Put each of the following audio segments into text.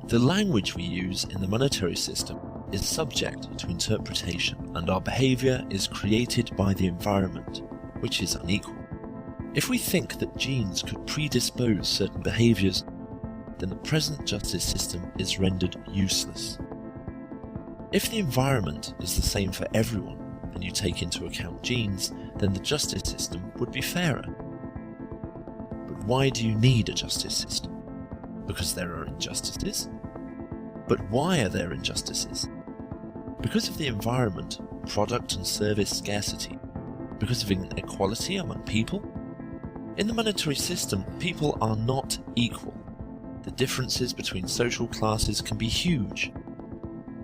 The language we use in the monetary system is subject to interpretation, and our behaviour is created by the environment, which is unequal. If we think that genes could predispose certain behaviours, then the present justice system is rendered useless. If the environment is the same for everyone, and you take into account genes, then the justice system would be fairer. But why do you need a justice system? Because there are injustices? But why are there injustices? Because of the environment, product and service scarcity? Because of inequality among people? In the monetary system, people are not equal. The differences between social classes can be huge.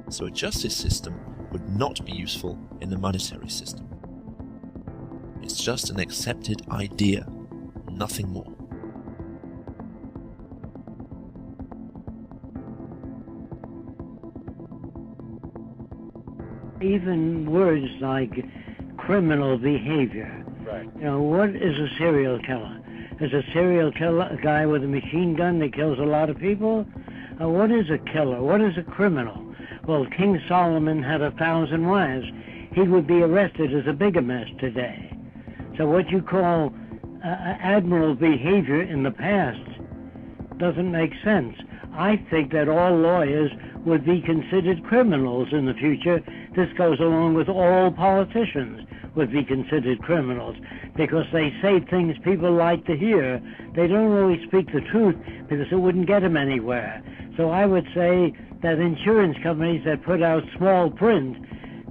So a justice system would not be useful in the monetary system. It's just an accepted idea, nothing more. Even words like criminal behavior. Right. You know, what is a serial killer? Is a serial killer a guy with a machine gun that kills a lot of people? What is a killer? What is a criminal? Well, King Solomon had 1,000 wives. He would be arrested as a bigamist today. So what you call admirable behavior in the past doesn't make sense. I think that all lawyers would be considered criminals in the future. This goes along with all politicians would be considered criminals because they say things people like to hear. They don't always speak the truth because it wouldn't get them anywhere. So I would say that insurance companies that put out small print,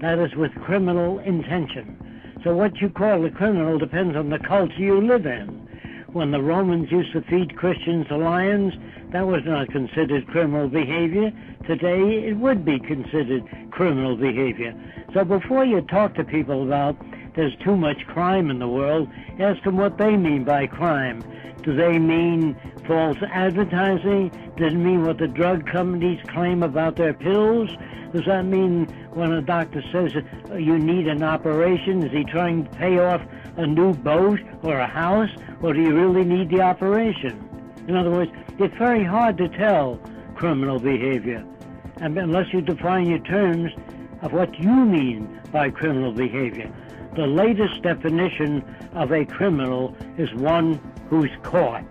that is with criminal intention. So what you call a criminal depends on the culture you live in. When the Romans used to feed Christians to lions, that was not considered criminal behavior. Today, it would be considered criminal behavior. So before you talk to people about there's too much crime in the world, ask them what they mean by crime. Do they mean false advertising? Does it mean what the drug companies claim about their pills? Does that mean when a doctor says you need an operation, is he trying to pay off a new boat or a house, or do you really need the operation? In other words, it's very hard to tell criminal behavior, and unless you define your terms of what you mean by criminal behavior. The latest definition of a criminal is one who's caught.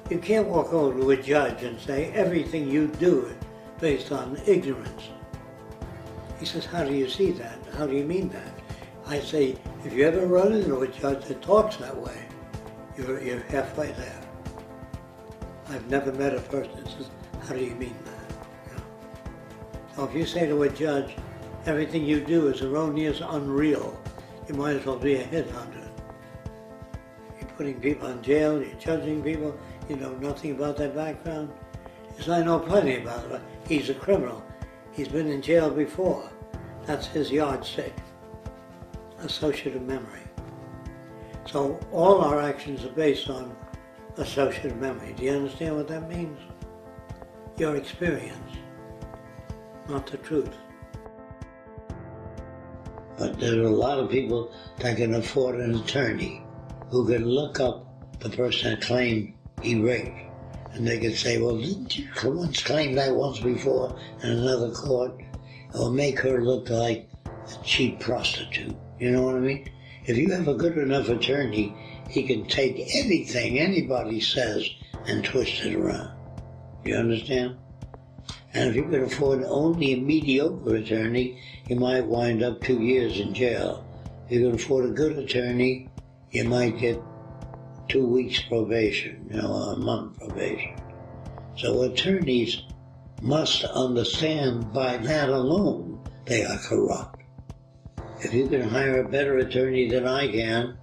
You can't walk over to a judge and say everything you do is based on ignorance. He says, how do you see that? How do you mean that? I say, if you ever run into a judge that talks that way, you're halfway there. I've never met a person that says, how do you mean that? You know? So if you say to a judge, everything you do is erroneous, unreal, you might as well be a headhunter. You're putting people in jail, you're judging people, you know nothing about their background. He says, I know plenty about it. He's a criminal. He's been in jail before. That's his yardstick. Associative memory. So all our actions are based on associative memory. Do you understand what that means? Your experience, not the truth. But there are a lot of people that can afford an attorney who can look up the person that claimed he raped. And they could say, well, didn't you once claim that once before in another court? Or make her look like a cheap prostitute. You know what I mean? If you have a good enough attorney, he can take anything anybody says and twist it around. You understand? And if you can afford only a mediocre attorney, you might wind up 2 years in jail. If you can afford a good attorney, you might get 2 weeks probation, you know, a month probation. So attorneys must understand by that alone they are corrupt. If you can hire a better attorney than I can,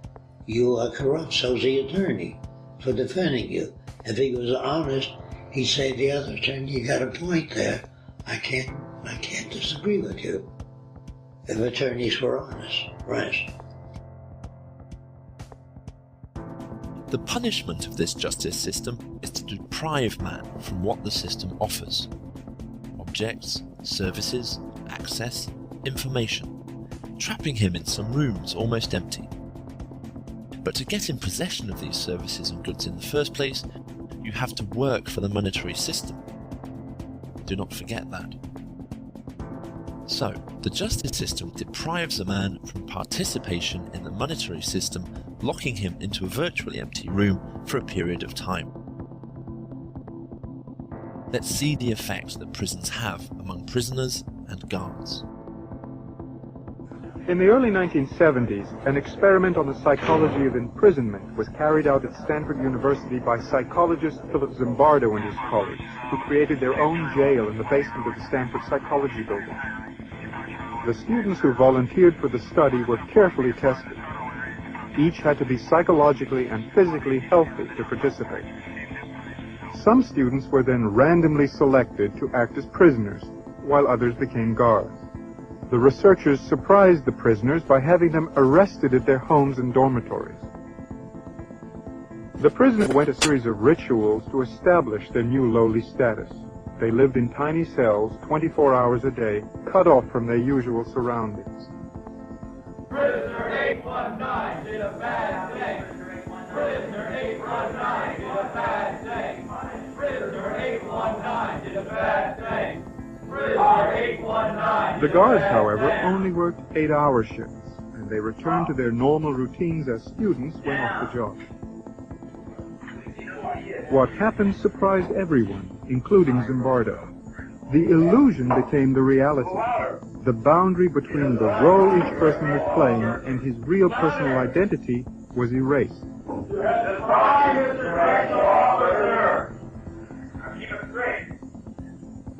you are corrupt. So's the attorney for defending you. If he was honest, he'd say to the other attorney, you got a point there. I can't disagree with you. If attorneys were honest, right? The punishment of this justice system is to deprive man from what the system offers: objects, services, access, information, trapping him in some rooms almost empty. But to get in possession of these services and goods in the first place, you have to work for the monetary system. Do not forget that. So, the justice system deprives a man from participation in the monetary system, locking him into a virtually empty room for a period of time. Let's see the effect that prisons have among prisoners and guards. In the early 1970s, an experiment on the psychology of imprisonment was carried out at Stanford University by psychologist Philip Zimbardo and his colleagues, who created their own jail in the basement of the Stanford Psychology Building. The students who volunteered for the study were carefully tested. Each had to be psychologically and physically healthy to participate. Some students were then randomly selected to act as prisoners, while others became guards. The researchers surprised the prisoners by having them arrested at their homes and dormitories. The prisoners went a series of rituals to establish their new lowly status. They lived in tiny cells 24 hours a day, cut off from their usual surroundings. Prisoner 819 did a bad thing. Prisoner 819 did a bad thing. Prisoner 819 did a bad thing. Prisoner 819. The guards, however, only worked 8-hour shifts, and they returned to their normal routines as students when off the job. What happened surprised everyone, including Zimbardo. The illusion became the reality. The boundary between the role each person was playing and his real personal identity was erased.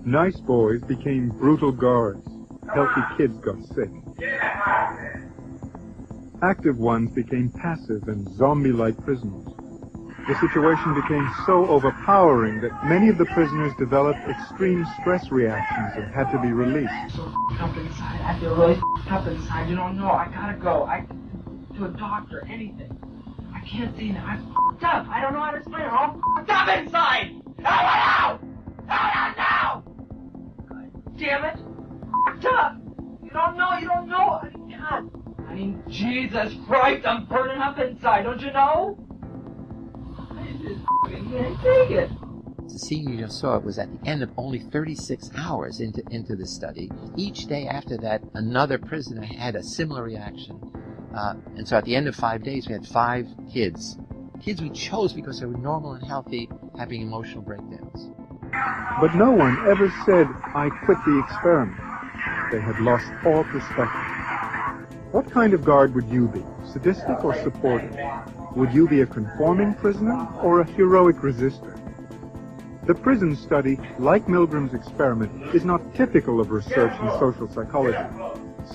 Nice boys became brutal guards. Healthy kids got sick. Active ones became passive and zombie-like prisoners. The situation became so overpowering that many of the prisoners developed extreme stress reactions and had to be released. So up inside, I feel really up inside. You don't know. I gotta go. To a doctor, anything. I can't see now. I'm up. I don't know how to explain it. I'm all up inside. Out! Now! God damn it! Up. You don't know. God. I mean, Jesus Christ, I'm burning up inside. Don't you know? I can't take it. The scene you just saw, it was at the end of only 36 hours into the study. Each day after that, another prisoner had a similar reaction. And so at the end of 5 days, we had 5 kids. Kids we chose because they were normal and healthy, having emotional breakdowns. But no one ever said, I quit the experiment. They had lost all perspective. What kind of guard would you be, sadistic or supportive? Would you be a conforming prisoner or a heroic resistor? The prison study, like Milgram's experiment, is not typical of research in social psychology.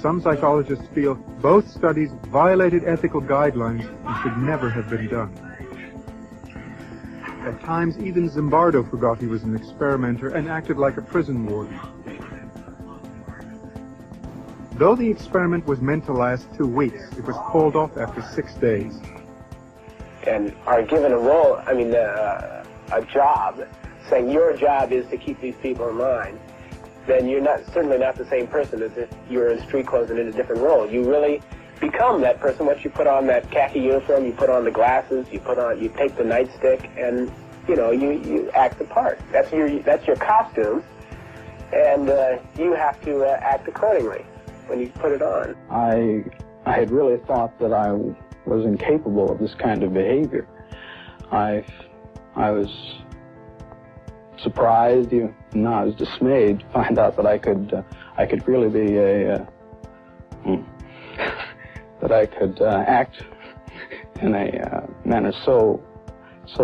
Some psychologists feel both studies violated ethical guidelines and should never have been done. At times, even Zimbardo forgot he was an experimenter and acted like a prison warden. Though the experiment was meant to last 2 weeks, it was called off after 6 days. And are given a role, a job, saying your job is to keep these people in line, then you're certainly not the same person as if you were in street clothes and in a different role. You really become that person once you put on that khaki uniform, you put on the glasses, you take the nightstick, and you act the part. That's your costume, and you have to act accordingly when you put it on. I had really thought that I was incapable of this kind of behavior. I was surprised, I was dismayed to find out that I could really be that I could act in a manner so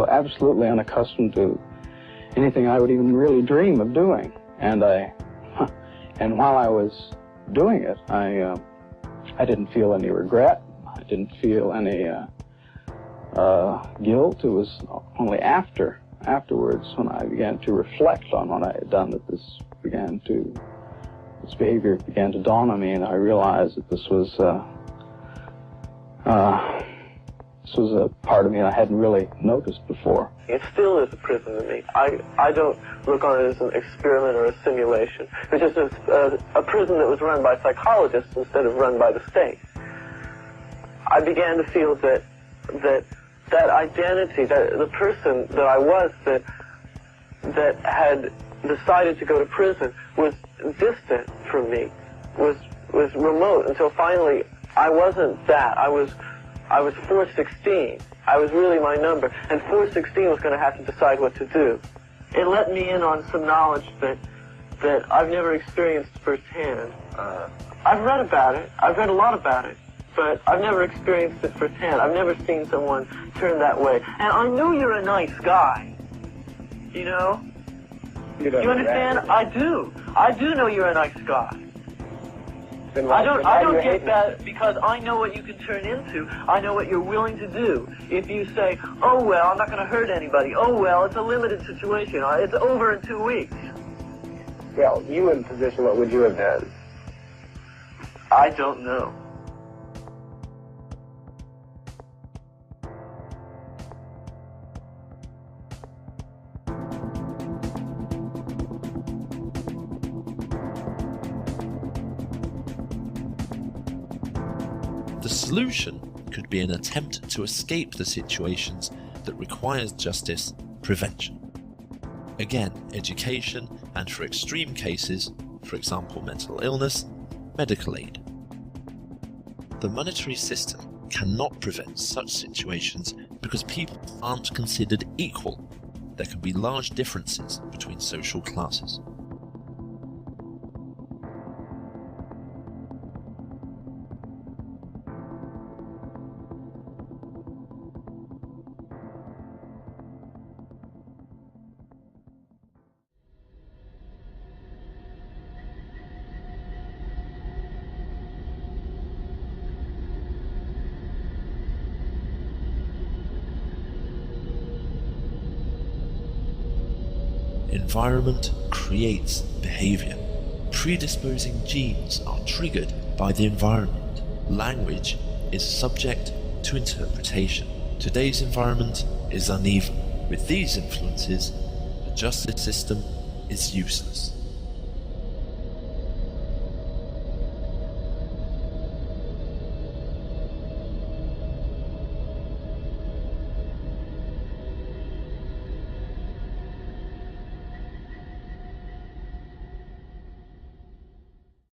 absolutely unaccustomed to anything I would even really dream of doing. And while I was doing it, I didn't feel any regret. I didn't feel any guilt. It was only afterwards when I began to reflect on what I had done that this behavior began to dawn on me, and I realized that this was a part of me I hadn't really noticed before. It still is a prison to me. I don't look on it as an experiment or a simulation. It's just a prison that was run by psychologists instead of run by the state. I began to feel that that identity, that the person that I was that had decided to go to prison was distant from me, was remote, until finally I wasn't that. I was 416. I was really my number, and 416 was going to have to decide what to do. It let me in on some knowledge that I've never experienced firsthand. I've read about it. I've read a lot about it, but I've never experienced it firsthand. I've never seen someone turn that way. And I know you're a nice guy. You know? You understand? I do. I do know you're a nice guy. I don't get that because I know what you can turn into. I know what you're willing to do. If you say, oh, well, I'm not going to hurt anybody. Oh, well, it's a limited situation. It's over in 2 weeks. Well, you in position, what would you have done? I don't know. The solution could be an attempt to escape the situations that requires justice, prevention. Again, education, and for extreme cases, for example mental illness, medical aid. The monetary system cannot prevent such situations because people aren't considered equal. There can be large differences between social classes. Environment creates behavior. Predisposing genes are triggered by the environment. Language is subject to interpretation. Today's environment is uneven. With these influences, the justice system is useless.